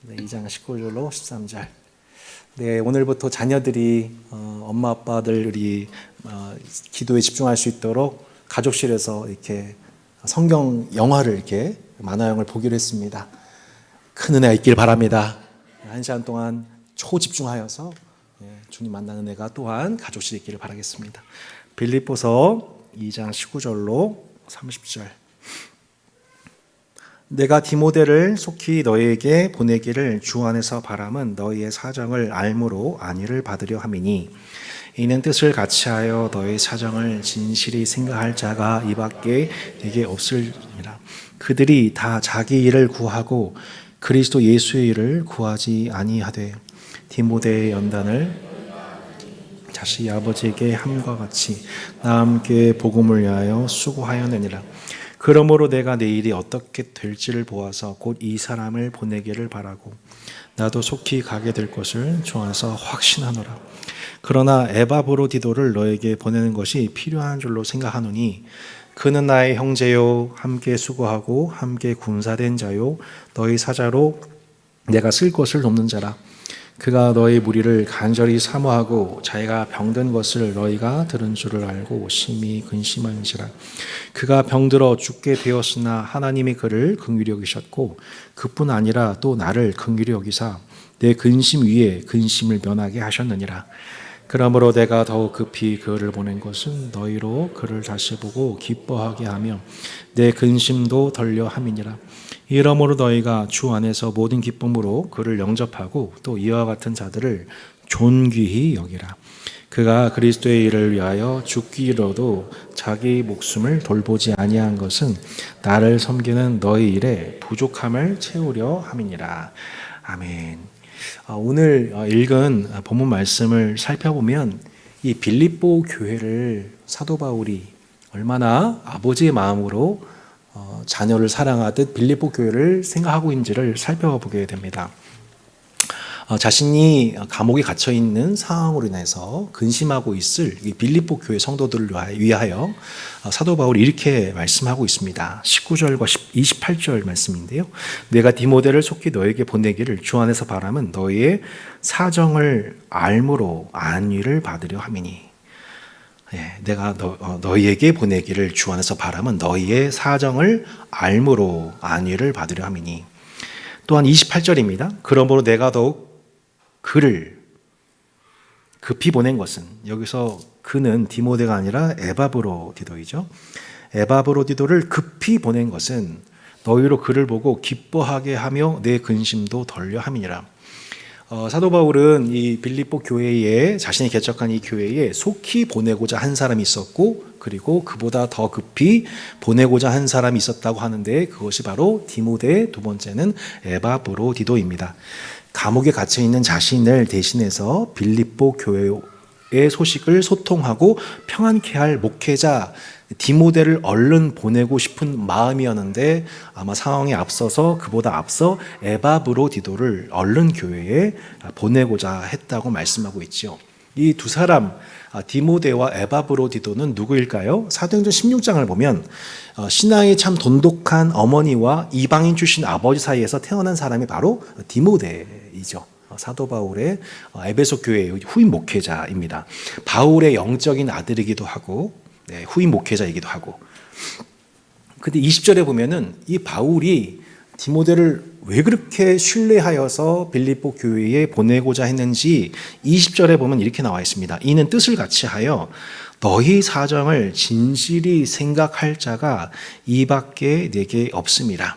네, 2장 19절로 13절. 네, 오늘부터 자녀들이 엄마 아빠들이 기도에 집중할 수 있도록 가족실에서 이렇게 성경 영화를 이렇게 만화영을 보기로 했습니다. 큰 은혜가 있길 바랍니다. 1시간 동안 초집중하여서 주님 만나는 은혜가 또한 가족실에 있기를 바라겠습니다. 빌립보서 2장 19절로 30절. 내가 디모데를 속히 너희에게 보내기를 주 안에서 바람은 너희의 사정을 알므로 안위를 받으려 함이니 이는 뜻을 같이하여 너희 사정을 진실히 생각할 자가 이밖에 네게 없으리라. 그들이 다 자기 일을 구하고 그리스도 예수의 일을 구하지 아니하되 디모데의 연단을 자식 아버지에게 함과 같이 나와 함께 복음을 위하여 수고하였느니라. 그러므로 내가 내 일이 어떻게 될지를 보아서 곧 이 사람을 보내기를 바라고 나도 속히 가게 될 것을 주 안에서 확신하노라. 그러나 에바브로디도를 너에게 보내는 것이 필요한 줄로 생각하노니 그는 나의 형제요 함께 수고하고 함께 군사된 자요 너희 사자로 내가 쓸 것을 돕는 자라. 그가 너희 무리를 간절히 사모하고 자기가 병든 것을 너희가 들은 줄을 알고 심히 근심하는지라. 그가 병들어 죽게 되었으나 하나님이 그를 긍휼히 여기셨고 그뿐 아니라 또 나를 긍휼히 여기사 내 근심 위에 근심을 면하게 하셨느니라. 그러므로 내가 더욱 급히 그를 보낸 것은 너희로 그를 다시 보고 기뻐하게 하며 내 근심도 덜려 함이니라. 이러므로 너희가 주 안에서 모든 기쁨으로 그를 영접하고 또 이와 같은 자들을 존귀히 여기라. 그가 그리스도의 일을 위하여 죽기로도 자기 목숨을 돌보지 아니한 것은 나를 섬기는 너희 일에 부족함을 채우려 함이니라. 아멘. 오늘 읽은 본문 말씀을 살펴보면 이 빌립보 교회를 사도 바울이 얼마나 아버지의 마음으로 자녀를 사랑하듯 빌립보 교회를 생각하고 있는지를 살펴보게 됩니다. 자신이 감옥에 gat혀 있는 상황으로 인해서 근심하고 있을 이 빌립보 교회 성도들을 위하여 사도 바울이 이렇게 말씀하고 있습니다. 19절과 28절 말씀인데요. 내가 디모데를 속히 너에게 보내기를 주 안에서 바람은 너희의 사정을 알므로 안위를 받으려 함이니. 내가 너희에게 보내기를 주 안에서 바람은 너희의 사정을 알므로 안위를 받으려 함이니. 또한 28절입니다. 그러므로 내가 더욱 그를 급히 보낸 것은, 여기서 그는 디모데가 아니라 에바브로디도이죠. 에바브로디도를 급히 보낸 것은 너희로 그를 보고 기뻐하게 하며 내 근심도 덜려 함이니라. 사도 바울은 이 빌립보 교회에, 자신이 개척한 이 교회에 속히 보내고자 한 사람이 있었고, 그리고 그보다 더 급히 보내고자 한 사람이 있었다고 하는데, 그것이 바로 디모데, 두 번째는 에바브로디도입니다. 감옥에 갇혀 있는 자신을 대신해서 빌립보 교회의 소식을 소통하고 평안케 할 목회자 디모데를 얼른 보내고 싶은 마음이었는데, 아마 상황에 앞서서 그보다 앞서 에바브로디도를 얼른 교회에 보내고자 했다고 말씀하고 있죠. 이 두 사람, 디모데와 에바브로디도는 누구일까요? 사도행전 16장을 보면 신앙이 참 돈독한 어머니와 이방인 출신 아버지 사이에서 태어난 사람이 바로 디모데이죠. 사도 바울의 에베소 교회의 후임 목회자입니다. 바울의 영적인 아들이기도 하고 후임 목회자이기도 하고. 근데 20절에 보면은 이 바울이 디모데를 왜 그렇게 신뢰하여서 빌립보 교회에 보내고자 했는지 20절에 보면 이렇게 나와 있습니다. 이는 뜻을 같이하여 너희 사정을 진실히 생각할 자가 이밖에 내게 없음이라.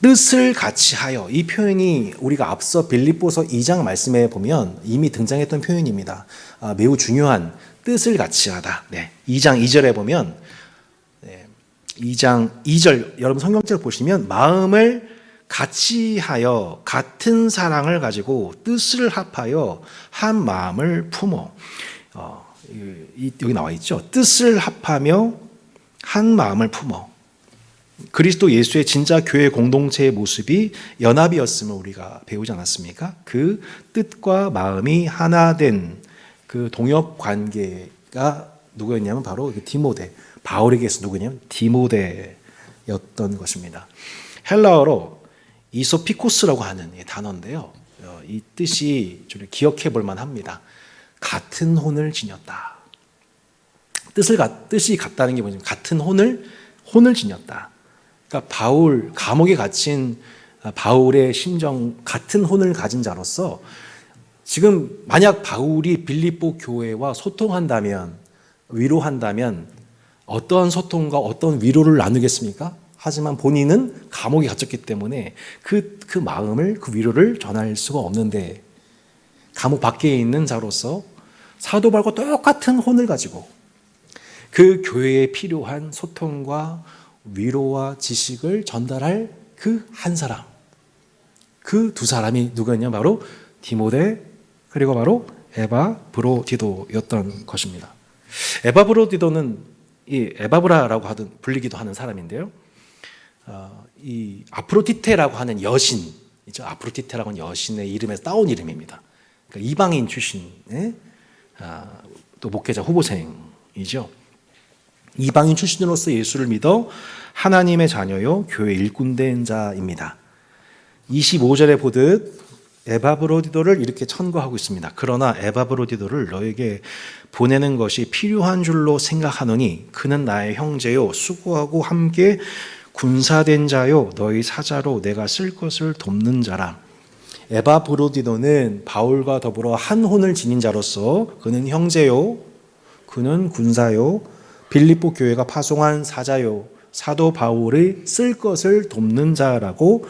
뜻을 같이하여, 이 표현이 우리가 앞서 빌립보서 2장 말씀에 보면 이미 등장했던 표현입니다. 매우 중요한 뜻을 같이하다. 2장 2절에 보면 2장 2절, 여러분 성경책 보시면 마음을 같이하여 같은 사랑을 가지고 뜻을 합하여 한 마음을 품어. 여기 나와 있죠. 뜻을 합하며 한 마음을 품어. 그리스도 예수의 진짜 교회 공동체의 모습이 연합이었음을 우리가 배우지 않았습니까? 그 뜻과 마음이 하나 된 그 동역 관계가 누구였냐면 바로 디모데, 바울에게서 누구냐면 디모데였던 것입니다. 헬라어로 이소피코스라고 하는 단어인데요. 이 뜻이 좀 기억해 볼 만합니다. 같은 혼을 지녔다. 뜻이 같다는 게 뭐냐면 같은 혼을 지녔다. 그러니까 감옥에 갇힌 바울의 심정 같은 혼을 가진 자로서 지금 만약 바울이 빌립보 교회와 소통한다면, 위로한다면 어떠한 소통과 어떤 위로를 나누겠습니까? 하지만 본인은 감옥에 갇혔기 때문에 그 마음을, 그 위로를 전할 수가 없는데, 감옥 밖에 있는 자로서 사도 바울과 똑같은 혼을 가지고 그 교회에 필요한 소통과 위로와 지식을 전달할 그 한 사람, 그 두 사람이 누구였냐? 바로 디모데 그리고 바로 에바브로디도였던 것입니다. 에바브로디도는 이 에바브라라고 불리기도 하는 사람인데요. 이 아프로디테라고 하는 여신이죠. 아프로디테라고 하는 여신의 이름에서 따온 이름입니다. 그러니까 이방인 출신의 또 목회자 후보생이죠. 이방인 출신으로서 예수를 믿어 하나님의 자녀요 교회 일꾼된 자입니다. 25절에 보듯 에바브로디도를 이렇게 천거하고 있습니다. 그러나 에바브로디도를 너에게 보내는 것이 필요한 줄로 생각하노니 그는 나의 형제요 수고하고 함께 군사된 자요 너희 사자로 내가 쓸 것을 돕는 자라. 에바브로디도는 바울과 더불어 한 혼을 지닌 자로서 그는 형제요, 그는 군사요, 빌립보 교회가 파송한 사자요, 사도 바울의 쓸 것을 돕는 자라고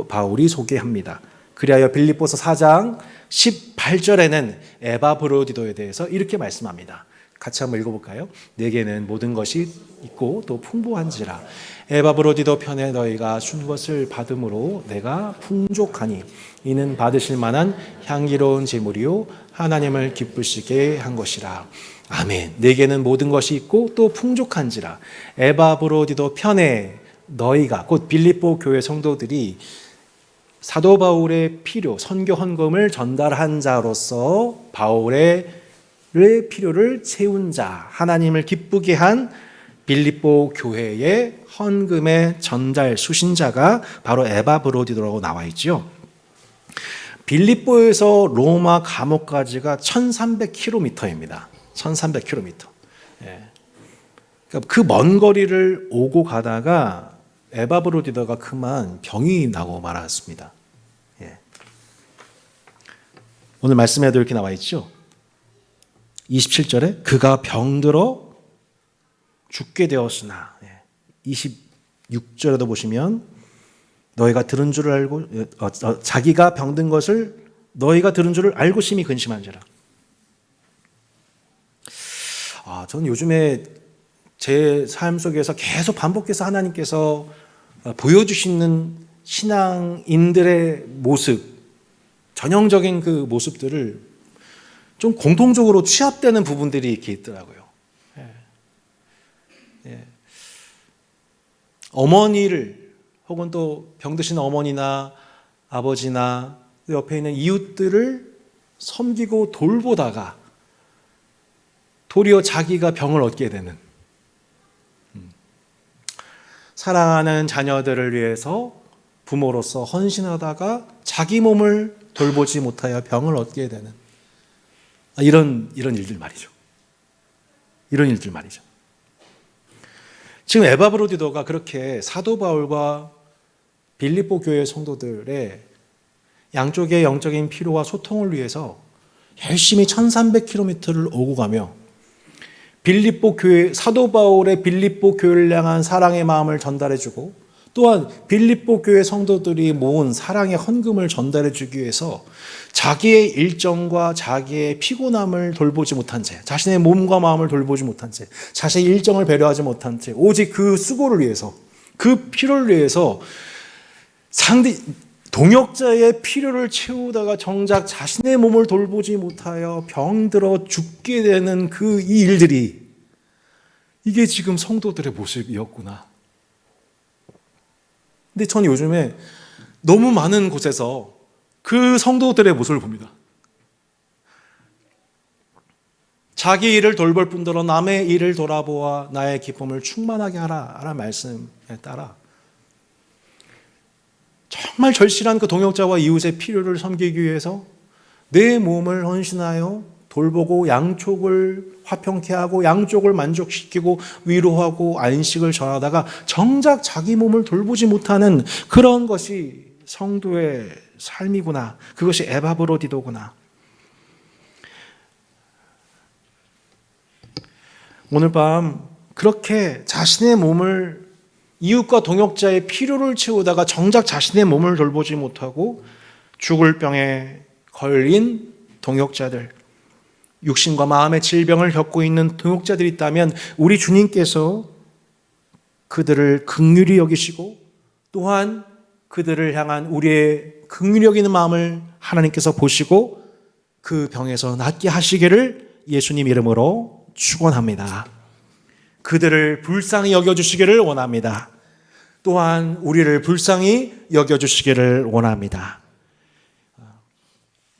바울이 소개합니다. 그리하여 빌립보서 4장 18절에는 에바브로디도에 대해서 이렇게 말씀합니다. 같이 한번 읽어볼까요? 내게는 모든 것이 있고 또 풍부한지라. 에바브로디도 편에 너희가 준 것을 받음으로 내가 풍족하니 이는 받으실 만한 향기로운 제물이요 하나님을 기쁘시게 한 것이라. 아멘. 내게는 모든 것이 있고 또 풍족한지라. 에바브로디도 편에 너희가, 곧 빌립보 교회 성도들이 사도 바울의 필요, 선교 헌금을 전달한 자로서 바울의 필요를 채운 자, 하나님을 기쁘게 한 빌립보 교회의 헌금의 전달 수신자가 바로 에바브로디도라고 나와 있죠. 빌립보에서 로마 감옥까지가 1300km입니다. 1300km. 그 먼 거리를 오고 가다가 에바브로디도가 그만 병이 나고 말았습니다. 오늘 말씀에도 이렇게 나와 있죠. 27절에 그가 병들어 죽게 되었으나, 26절에도 보시면 너희가 들은 줄을 알고 자기가 병든 것을 너희가 들은 줄을 알고 심히 근심한지라. 저는 요즘에 제 삶 속에서 계속 반복해서 하나님께서 보여주시는 신앙인들의 모습, 전형적인 그 모습들을 좀 공통적으로 취합되는 부분들이 이렇게 있더라고요. 어머니를 혹은 또 병드신 어머니나 아버지나 옆에 있는 이웃들을 섬기고 돌보다가 도리어 자기가 병을 얻게 되는, 사랑하는 자녀들을 위해서 부모로서 헌신하다가 자기 몸을 돌보지 못하여 병을 얻게 되는 이런 일들 말이죠. 이런 일들 말이죠. 지금 에바브로디도가 그렇게 사도 바울과 빌립보 교회 성도들의 양쪽의 영적인 필요와 소통을 위해서 열심히 1300km를 오고 가며 빌립보 교회, 사도 바울의 빌립보 교회를 향한 사랑의 마음을 전달해주고 또한 빌립보 교회 성도들이 모은 사랑의 헌금을 전달해주기 위해서 자기의 일정과 자기의 피곤함을 돌보지 못한 채, 자신의 몸과 마음을 돌보지 못한 채, 자신의 일정을 배려하지 못한 채, 오직 그 수고를 위해서, 그 필요를 위해서 동역자의 필요를 채우다가 정작 자신의 몸을 돌보지 못하여 병들어 죽게 되는 이 일들이, 이게 지금 성도들의 모습이었구나. 근데 저는 요즘에 너무 많은 곳에서 그 성도들의 모습을 봅니다. 자기 일을 돌볼 뿐더러 남의 일을 돌아보아 나의 기쁨을 충만하게 하라 말씀에 따라 정말 절실한 그 동역자와 이웃의 필요를 섬기기 위해서 내 몸을 헌신하여 돌보고 양쪽을 화평케 하고 양쪽을 만족시키고 위로하고 안식을 전하다가 정작 자기 몸을 돌보지 못하는 그런 것이 성도의 삶이구나. 그것이 에바브로디도구나. 오늘 밤 그렇게 자신의 몸을 이웃과 동역자의 필요를 채우다가 정작 자신의 몸을 돌보지 못하고 죽을 병에 걸린 동역자들, 육신과 마음의 질병을 겪고 있는 동역자들이 있다면 우리 주님께서 그들을 긍휼히 여기시고 또한 그들을 향한 우리의 긍휼히 여기는 마음을 하나님께서 보시고 그 병에서 낫게 하시기를 예수님 이름으로 축원합니다. 그들을 불쌍히 여겨주시기를 원합니다. 또한 우리를 불쌍히 여겨주시기를 원합니다.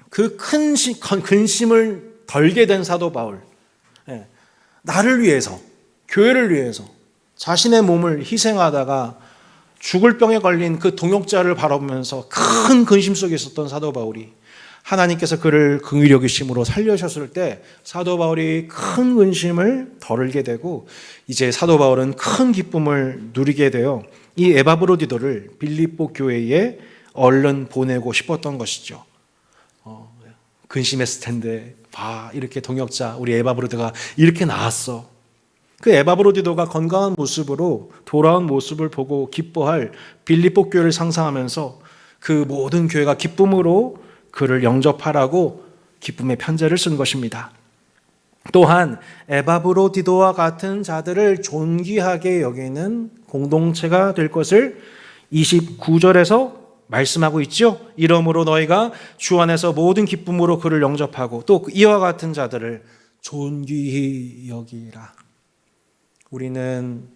그 큰 근심을 덜게 된 사도 바울, 나를 위해서, 교회를 위해서 자신의 몸을 희생하다가 죽을 병에 걸린 그 동역자를 바라보면서 큰 근심 속에 있었던 사도 바울이 하나님께서 그를 긍휼히 여기심으로 살려셨을 때 사도 바울이 큰 근심을 덜게 되고 이제 사도 바울은 큰 기쁨을 누리게 되어 이 에바브로디도를 빌립보 교회에 얼른 보내고 싶었던 것이죠. 근심했을 텐데 봐, 이렇게 동역자 우리 에바브로디도가 이렇게 나았어. 그 에바브로디도가 건강한 모습으로 돌아온 모습을 보고 기뻐할 빌립보 교회를 상상하면서 그 모든 교회가 기쁨으로 그를 영접하라고 기쁨의 편지를 쓴 것입니다. 또한 에바브로디도와 같은 자들을 존귀하게 여기는 공동체가 될 것을 29절에서 말씀하고 있죠. 이러므로 너희가 주 안에서 모든 기쁨으로 그를 영접하고 또 이와 같은 자들을 존귀히 여기라. 우리는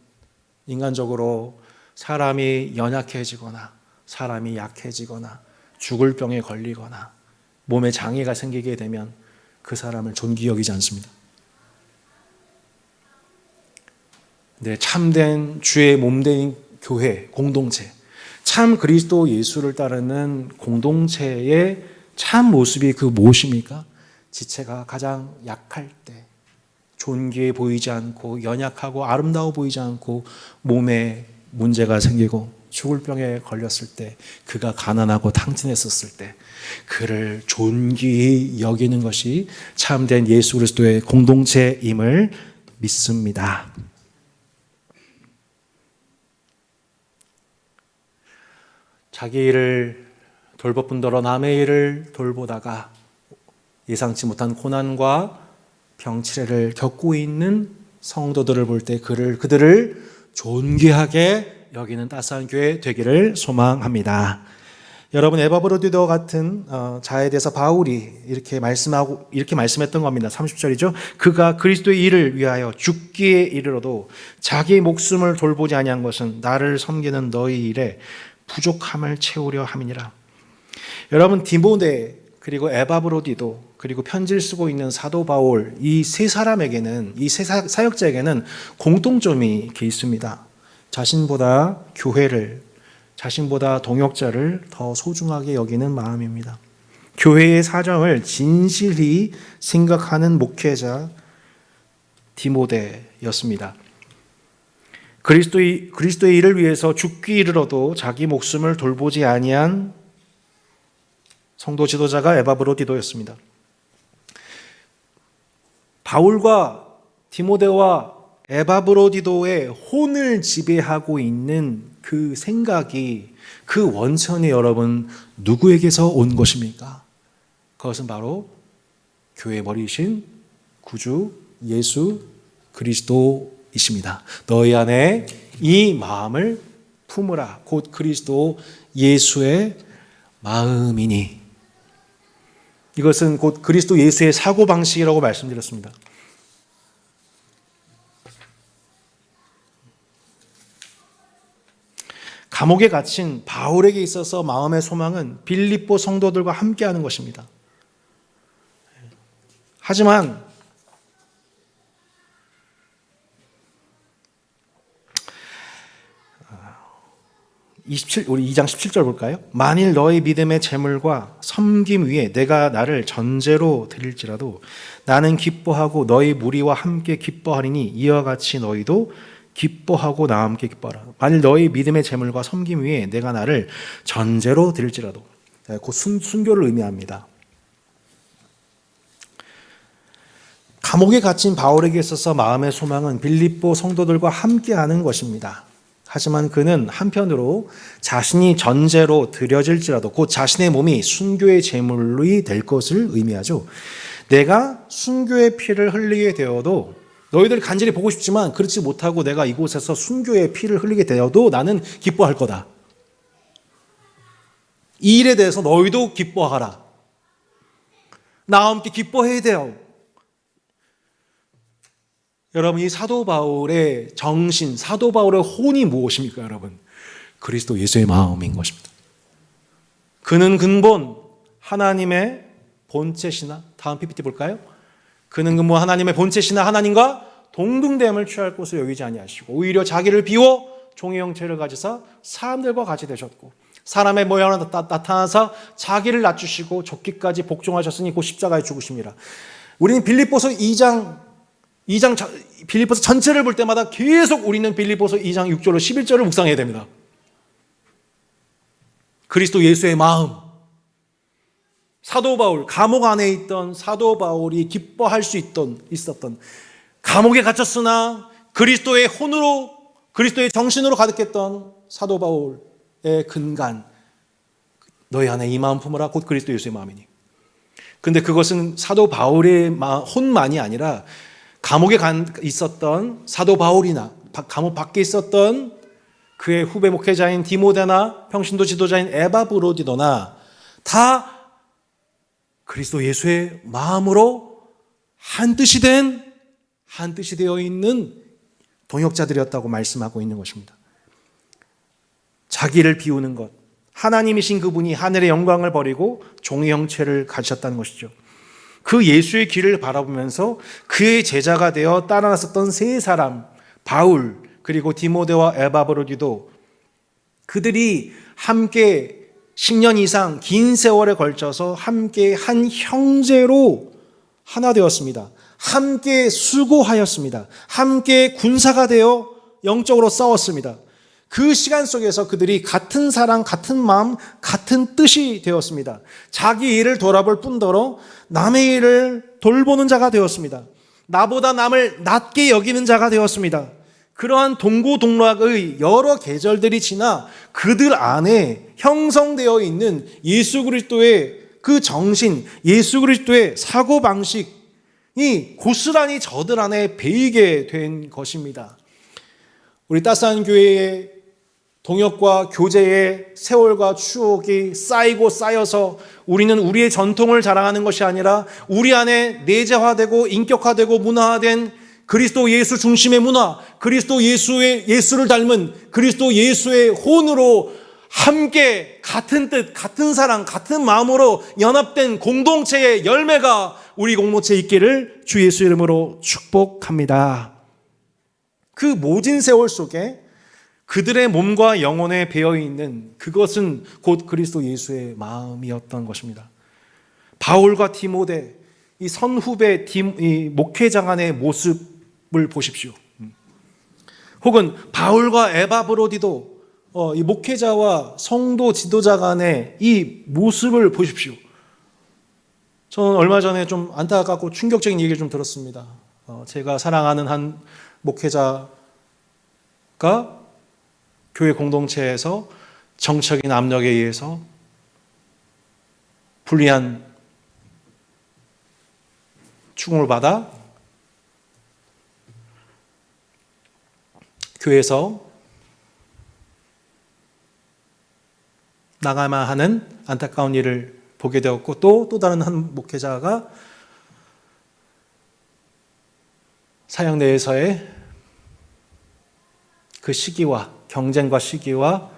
인간적으로 사람이 연약해지거나 사람이 약해지거나 죽을 병에 걸리거나 몸에 장애가 생기게 되면 그 사람을 존귀히 여기지 않습니다. 네, 참된 주의 몸된 교회, 공동체, 참 그리스도 예수를 따르는 공동체의 참 모습이 그 무엇입니까? 지체가 가장 약할 때 존귀해 보이지 않고 연약하고 아름다워 보이지 않고 몸에 문제가 생기고 죽을 병에 걸렸을 때 그가 가난하고 탕진했었을 때 그를 존귀히 여기는 것이 참된 예수 그리스도의 공동체임을 믿습니다. 자기 일을 돌볼 뿐더러 남의 일을 돌보다가 예상치 못한 고난과 병치레를 겪고 있는 성도들을 볼 때 그들을 존귀하게 여기는 따스한 교회 되기를 소망합니다. 여러분, 에바브로디도 같은 자에 대해서 바울이 이렇게 말씀했던 겁니다. 30절이죠. 그가 그리스도의 일을 위하여 죽기에 이르러도 자기 목숨을 돌보지 아니한 것은 나를 섬기는 너희 일에 부족함을 채우려 함이니라. 여러분, 디모데 그리고 에바브로디도 그리고 편지를 쓰고 있는 사도 바울 이 세 사람에게는 이 세 사역자에게는 공통점이 이렇게 있습니다. 자신보다 교회를 자신보다 동역자를 더 소중하게 여기는 마음입니다. 교회의 사정을 진실히 생각하는 목회자 디모데였습니다. 그리스도의 일을 위해서 죽기 이르러도 자기 목숨을 돌보지 아니한 성도 지도자가 에바브로디도였습니다. 바울과 디모데와 에바브로디도의 혼을 지배하고 있는 그 생각이 그 원천이 여러분 누구에게서 온 것입니까? 그것은 바로 교회의 머리이신 구주 예수 그리스도이십니다. 너희 안에 이 마음을 품으라. 곧 그리스도 예수의 마음이니. 이것은 곧 그리스도 예수의 사고방식이라고 말씀드렸습니다. 감옥에 갇힌 바울에게 있어서 마음의 소망은 빌립보 성도들과 함께하는 것입니다. 하지만 우리 2장 17절 볼까요? 만일 너희 믿음의 재물과 섬김 위에 내가 나를 전제로 드릴지라도 나는 기뻐하고 너희 무리와 함께 기뻐하리니 이와 같이 너희도 기뻐하고 나와 함께 기뻐하라. 만일 너희 믿음의 재물과 섬김 위에 내가 나를 전제로 드릴지라도, 곧 순교를 의미합니다. 감옥에 갇힌 바울에게 있어서 마음의 소망은 빌립보 성도들과 함께하는 것입니다. 하지만 그는 한편으로 자신이 전제로 드려질지라도 곧 자신의 몸이 순교의 제물이 될 것을 의미하죠. 내가 순교의 피를 흘리게 되어도, 너희들 간절히 보고 싶지만 그렇지 못하고 내가 이곳에서 순교의 피를 흘리게 되어도 나는 기뻐할 거다. 이 일에 대해서 너희도 기뻐하라. 나와 함께 기뻐해야 돼요. 여러분, 이 사도 바울의 정신, 사도 바울의 혼이 무엇입니까, 여러분? 그리스도 예수의 마음인 것입니다. 그는 근본 하나님의 본체시나, 다음 PPT 볼까요? 그는 근본 하나님의 본체시나 하나님과 동등됨을 취할 것을 여기지 아니하시고 오히려 자기를 비워 종의 형체를 가지사 사람들과 같이 되셨고 사람의 모양으로 나타나사 자기를 낮추시고 죽기까지 복종하셨으니 곧 십자가에 죽으심이라. 우리는 빌립보서 2장 빌립보서 전체를 볼 때마다 계속 우리는 빌립보서 2장 6절로 11절을 묵상해야 됩니다. 그리스도 예수의 마음. 사도 바울, 감옥 안에 있던 사도 바울이 기뻐할 수 있었던 감옥에 갇혔으나 그리스도의 혼으로, 그리스도의 정신으로 가득했던 사도 바울의 근간, 너희 안에 이 마음 품으라 곧 그리스도 예수의 마음이니. 근데 그것은 사도 바울의 혼만이 아니라 감옥에 있었던 사도 바울이나 감옥 밖에 있었던 그의 후배 목회자인 디모데나 평신도 지도자인 에바브로디도나 다 그리스도 예수의 마음으로 한 뜻이 되어 있는 동역자들이었다고 말씀하고 있는 것입니다. 자기를 비우는 것, 하나님이신 그분이 하늘의 영광을 버리고 종의 형체를 가지셨다는 것이죠. 그 예수의 길을 바라보면서 그의 제자가 되어 따라 나섰던 세 사람, 바울 그리고 디모데와 에바브로디도, 그들이 함께 10년 이상 긴 세월에 걸쳐서 함께 한 형제로 하나 되었습니다. 함께 수고하였습니다. 함께 군사가 되어 영적으로 싸웠습니다. 그 시간 속에서 그들이 같은 사랑, 같은 마음, 같은 뜻이 되었습니다. 자기 일을 돌아볼 뿐더러 남의 일을 돌보는 자가 되었습니다. 나보다 남을 낮게 여기는 자가 되었습니다. 그러한 동고동락의 여러 계절들이 지나 그들 안에 형성되어 있는 예수 그리스도의 그 정신, 예수 그리스도의 사고방식이 고스란히 저들 안에 배이게 된 것입니다. 우리 따스한 교회의 동역과 교제의 세월과 추억이 쌓이고 쌓여서 우리는 우리의 전통을 자랑하는 것이 아니라 우리 안에 내재화되고 인격화되고 문화화된 그리스도 예수 중심의 문화, 그리스도 예수를 닮은 그리스도 예수의 혼으로 함께 같은 뜻, 같은 사랑, 같은 마음으로 연합된 공동체의 열매가 우리 공동체에 있기를 주 예수 이름으로 축복합니다. 그 모진 세월 속에 그들의 몸과 영혼에 배어있는 그것은 곧 그리스도 예수의 마음이었던 것입니다. 바울과 디모데, 이 선후배 이 목회자 간의 모습을 보십시오. 혹은 바울과 에바브로디도 이 목회자와 성도 지도자 간의 이 모습을 보십시오. 저는 얼마 전에 좀 안타깝고 충격적인 얘기를 좀 들었습니다. 제가 사랑하는 한 목회자가 교회 공동체에서 정적인 압력에 의해서 불리한 죽음을 받아 교회에서 나가야만 하는 안타까운 일을 보게 되었고, 또 다른 한 목회자가 사역 내에서의 그 시기와 경쟁과 시기와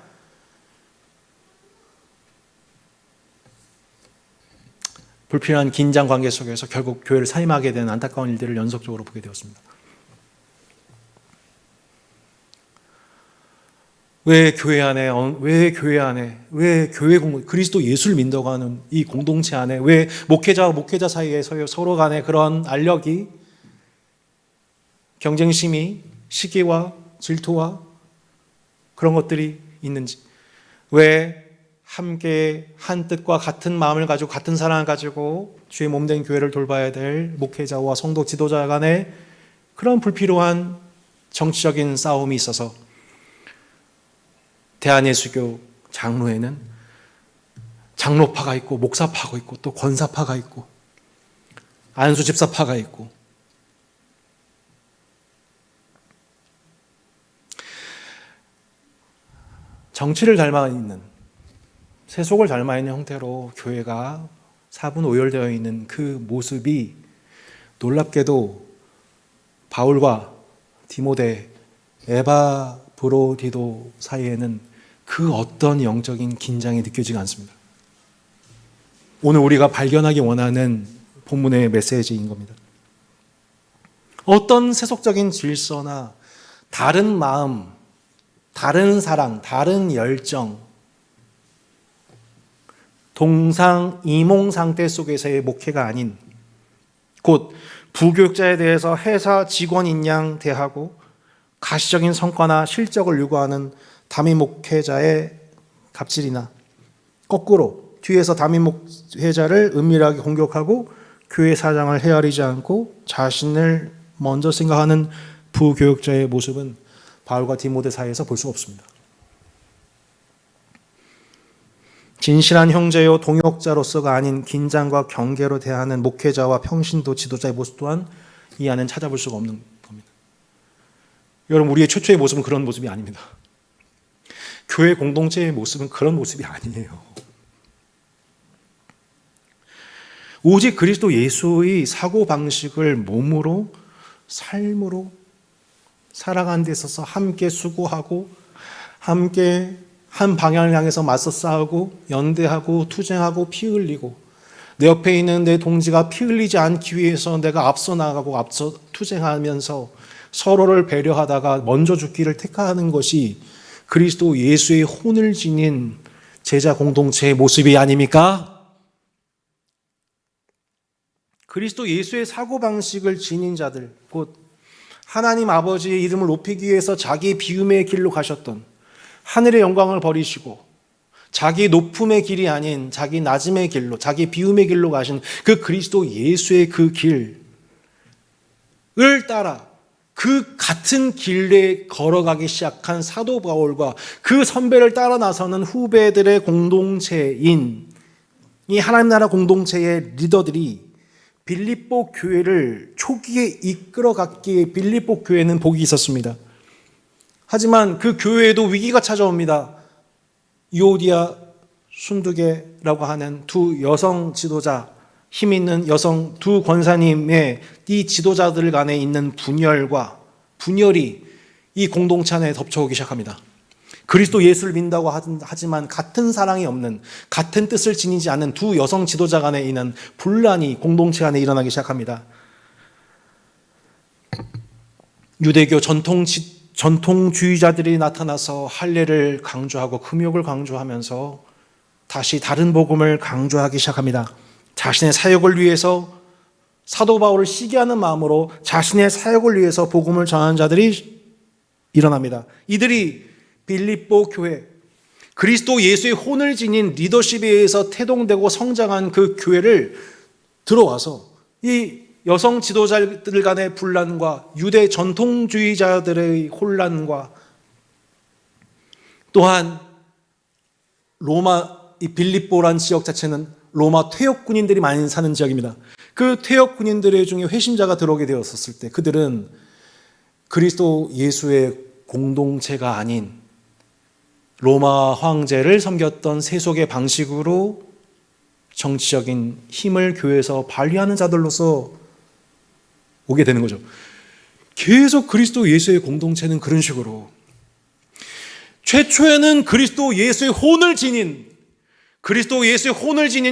불필요한 긴장 관계 속에서 결국 교회를 사임하게 된 안타까운 일들을 연속적으로 보게 되었습니다. 왜 교회 안에, 왜 교회 그리스도 예수를 믿는다고 하는 이 공동체 안에 왜 목회자와 목회자 사이에 서로 간에 그런 알력이, 경쟁심이, 시기와 질투와 그런 것들이 있는지, 왜 함께 한 뜻과 같은 마음을 가지고 같은 사랑을 가지고 주의 몸된 교회를 돌봐야 될 목회자와 성도 지도자 간에 그런 불필요한 정치적인 싸움이 있어서 대한예수교 장로에는 장로파가 있고 목사파가 있고 또 권사파가 있고 안수 집사파가 있고, 정치를 닮아 있는, 세속을 닮아 있는 형태로 교회가 사분 오열되어 있는 그 모습이 놀랍게도 바울과 디모데, 에바브로디도 사이에는 그 어떤 영적인 긴장이 느껴지지 않습니다. 오늘 우리가 발견하기 원하는 본문의 메시지인 겁니다. 어떤 세속적인 질서나 다른 마음, 다른 사랑, 다른 열정, 동상이몽 상태 속에서의 목회가 아닌, 곧 부교육자에 대해서 회사 직원인 양 대하고 가시적인 성과나 실적을 요구하는 담임 목회자의 갑질이나, 거꾸로 뒤에서 담임 목회자를 은밀하게 공격하고 교회 사장을 헤아리지 않고 자신을 먼저 생각하는 부교육자의 모습은 바울과 디모데 사이에서 볼 수 없습니다. 진실한 형제요 동역자로서가 아닌 긴장과 경계로 대하는 목회자와 평신도 지도자의 모습 또한 이 안엔 찾아볼 수가 없는 겁니다. 여러분, 우리의 최초의 모습은 그런 모습이 아닙니다. 교회 공동체의 모습은 그런 모습이 아니에요. 오직 그리스도 예수의 사고방식을 몸으로, 삶으로 살아가는 데 있어서 함께 수고하고 함께 한 방향을 향해서 맞서 싸우고 연대하고 투쟁하고 피 흘리고, 내 옆에 있는 내 동지가 피 흘리지 않기 위해서 내가 앞서 나가고 앞서 투쟁하면서 서로를 배려하다가 먼저 죽기를 택하는 것이 그리스도 예수의 혼을 지닌 제자 공동체의 모습이 아닙니까? 그리스도 예수의 사고방식을 지닌 자들, 곧 하나님 아버지의 이름을 높이기 위해서 자기 비움의 길로 가셨던, 하늘의 영광을 버리시고 자기 높음의 길이 아닌 자기 낮음의 길로, 자기 비움의 길로 가신 그 그리스도 예수의 그 길을 따라 그 같은 길에 걸어가기 시작한 사도 바울과 그 선배를 따라 나서는 후배들의 공동체인 이 하나님 나라 공동체의 리더들이 빌립보 교회를 초기에 이끌어갔기에 빌립보 교회는 복이 있었습니다. 하지만 그 교회에도 위기가 찾아옵니다. 유오디아, 순두계라고 하는 두 여성 지도자, 힘 있는 여성 두 권사님의 이 지도자들 간에 있는 분열이 이 공동체 안에 덮쳐오기 시작합니다. 그리스도 예수를 믿는다고 하지만 같은 사랑이 없는, 같은 뜻을 지니지 않는 두 여성 지도자 간에 있는 분란이 공동체 안에 일어나기 시작합니다. 유대교 전통주의자들이 나타나서 할례를 강조하고 금욕을 강조하면서 다시 다른 복음을 강조하기 시작합니다. 자신의 사역을 위해서, 사도 바울을 시기하는 마음으로 자신의 사역을 위해서 복음을 전하는 자들이 일어납니다. 이들이 빌립보 교회, 그리스도 예수의 혼을 지닌 리더십에 의해서 태동되고 성장한 그 교회를 들어와서 이 여성 지도자들 간의 분란과 유대 전통주의자들의 혼란과, 또한 이 빌립보란 지역 자체는 로마 퇴역 군인들이 많이 사는 지역입니다. 그 퇴역 군인들 중에 회심자가 들어오게 되었을 때 그들은 그리스도 예수의 공동체가 아닌 로마 황제를 섬겼던 세속의 방식으로 정치적인 힘을 교회에서 발휘하는 자들로서 오게 되는 거죠. 계속 그리스도 예수의 공동체는 그런 식으로 최초에는 그리스도 예수의 혼을 지닌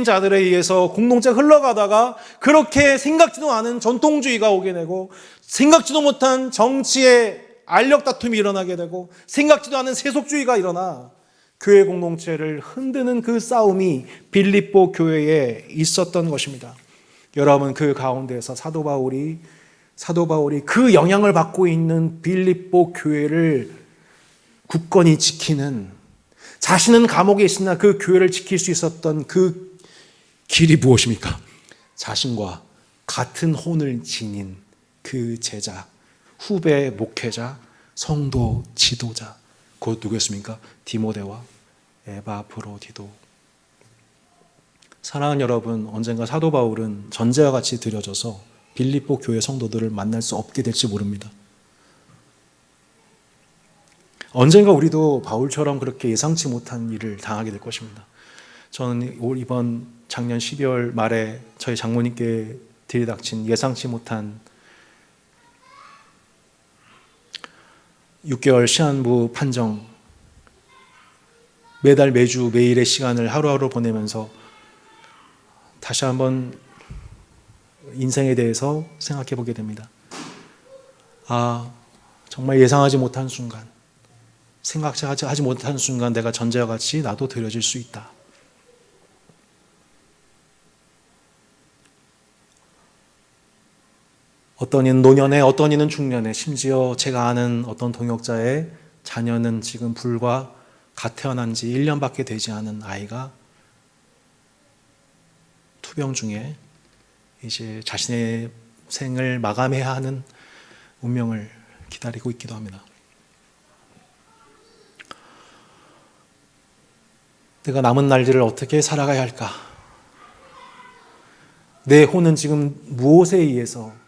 자들에 의해서 공동체가 흘러가다가 그렇게 생각지도 않은 전통주의가 오게 되고 생각지도 못한 정치의 알력 다툼이 일어나게 되고 생각지도 않은 세속주의가 일어나 교회 공동체를 흔드는 그 싸움이 빌립보 교회에 있었던 것입니다. 여러분, 그 가운데서 사도 바울이 그 영향을 받고 있는 빌립보 교회를 굳건히 지키는, 자신은 감옥에 있으나 그 교회를 지킬 수 있었던 그 길이 무엇입니까? 자신과 같은 혼을 지닌 그 제자, 후배 목회자, 성도 지도자, 곧 누구였습니까? 디모데와 에바브로디도. 사랑하는 여러분, 언젠가 사도 바울은 전제와 같이 들여져서 빌립보 교회 성도들을 만날 수 없게 될지 모릅니다. 언젠가 우리도 바울처럼 그렇게 예상치 못한 일을 당하게 될 것입니다. 저는 이번 작년 12월 말에 저희 장모님께 들이닥친 예상치 못한 6개월 시한부 판정, 매달 매주 매일의 시간을 하루하루 보내면서 다시 한번 인생에 대해서 생각해 보게 됩니다. 정말 예상하지 못한 순간, 생각하지 못한 순간 내가 전제와 같이 나도 들여질 수 있다. 어떤 이는 노년에, 어떤 이는 중년에, 심지어 제가 아는 어떤 동역자의 자녀는 지금 불과 갓 태어난 지 1년밖에 되지 않은 아이가 투병 중에 이제 자신의 생을 마감해야 하는 운명을 기다리고 있기도 합니다. 내가 남은 날들을 어떻게 살아가야 할까? 내 혼은 지금 무엇에 의해서,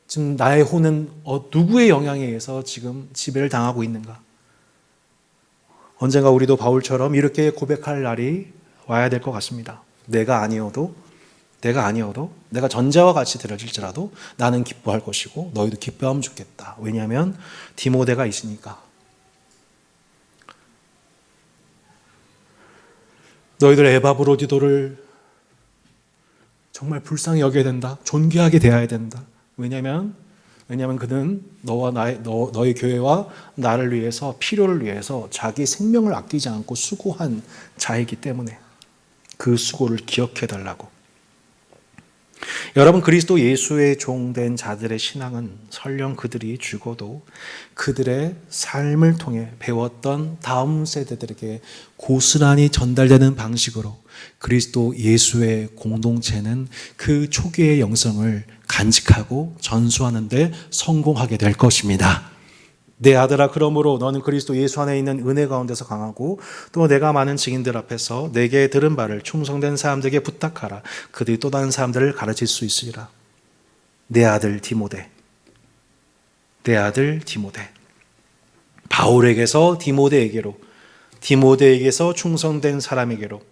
지금 나의 혼은 누구의 영향에 의해서 지금 지배를 당하고 있는가? 언젠가 우리도 바울처럼 이렇게 고백할 날이 와야 될 것 같습니다. 내가 아니어도, 내가 전제와 같이 들어질지라도 나는 기뻐할 것이고 너희도 기뻐하면 좋겠다. 왜냐하면 디모데가 있으니까. 너희들 에바브로디도를 정말 불쌍히 여겨야 된다. 존귀하게 대해야 된다. 왜냐하면 그는 너의 교회와 나를 위해서, 필요를 위해서 자기 생명을 아끼지 않고 수고한 자이기 때문에 그 수고를 기억해 달라고. 여러분, 그리스도 예수의 종된 자들의 신앙은 설령 그들이 죽어도 그들의 삶을 통해 배웠던 다음 세대들에게 고스란히 전달되는 방식으로 그리스도 예수의 공동체는 그 초기의 영성을 간직하고 전수하는 데 성공하게 될 것입니다. 내 아들아, 그러므로 너는 그리스도 예수 안에 있는 은혜 가운데서 강하고 또 내가 많은 증인들 앞에서 내게 들은 바를 충성된 사람들에게 부탁하라. 그들이 또 다른 사람들을 가르칠 수 있으리라. 내 아들 디모데. 바울에게서 디모데에게로, 디모데에게서 충성된 사람에게로,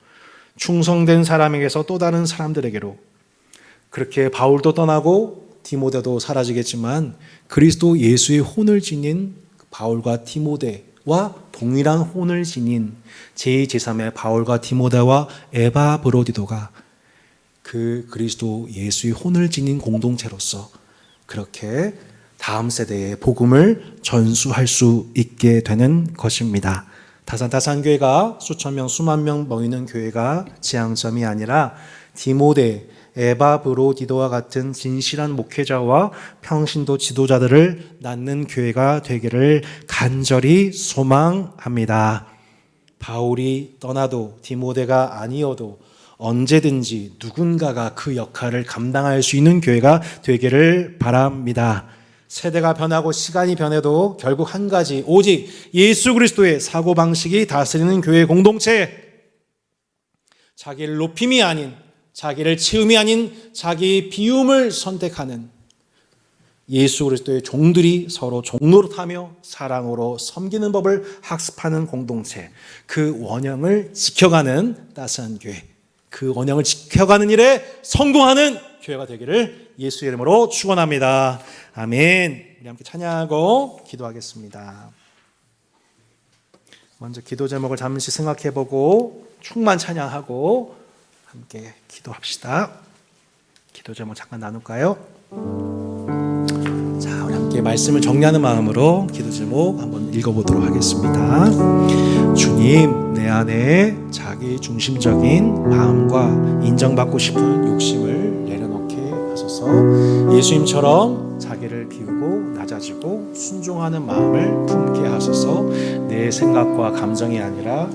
충성된 사람에게서 또 다른 사람들에게로. 그렇게 바울도 떠나고 디모데도 사라지겠지만 그리스도 예수의 혼을 지닌 바울과 디모데와 동일한 혼을 지닌 제2, 제3의 바울과 디모데와 에바브로디도가 그 그리스도 예수의 혼을 지닌 공동체로서 그렇게 다음 세대에 복음을 전수할 수 있게 되는 것입니다. 다산교회가 수천 명, 수만 명 모이는 교회가 지향점이 아니라 디모데, 에바브로디도와 같은 진실한 목회자와 평신도 지도자들을 낳는 교회가 되기를 간절히 소망합니다. 바울이 떠나도 디모데가 아니어도 언제든지 누군가가 그 역할을 감당할 수 있는 교회가 되기를 바랍니다. 세대가 변하고 시간이 변해도 결국 한 가지, 오직 예수 그리스도의 사고방식이 다스리는 교회 공동체, 자기를 높임이 아닌, 자기를 치움이 아닌 자기 비움을 선택하는 예수 그리스도의 종들이 서로 종노릇하며 사랑으로 섬기는 법을 학습하는 공동체, 그 원형을 지켜가는 따스한 교회, 그 원형을 지켜가는 일에 성공하는 교회가 되기를 예수의 이름으로 축원합니다. 아멘. 우리 함께 찬양하고 기도하겠습니다. 먼저 기도 제목을 잠시 생각해보고 충만 찬양하고 함께 기도합시다. 기도 제목 잠깐 나눌까요? 자, 우리 함께 함께 말씀을 정리하는 마음으로 기도 제목 한번 읽어보도록 하겠습니다. 주님, 내 안에 자기 중심적인 마음과 인정받고 싶은 욕심을 내려놓게 하소서. 예수님처럼 자기를 비우고 낮아지고 순종하는 마음을 품게 하소서. 내 생각과 감정이 아니라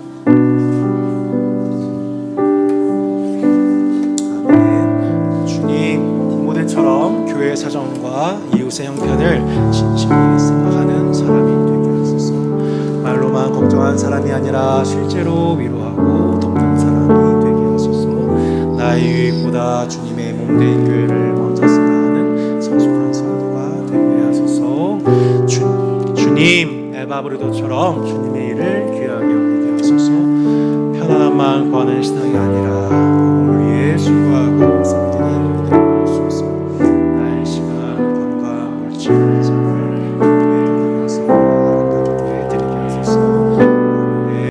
처럼 교회 사정과 이웃의 형편을 진심으로 생각하는 사람이 되게 하소서. 말로만 걱정한 사람이 아니라 실제로 위로하고 돕는 사람이 되게 하소서. 나의 유익보다 주님의 몸된 교회를 먼저 생각하는 성숙한 성도가 되게 하소서. 주님, 에바브리도처럼 주님의 일을 귀하게 여기게 하소서. 편안한 마음 구하는 신앙이 아니라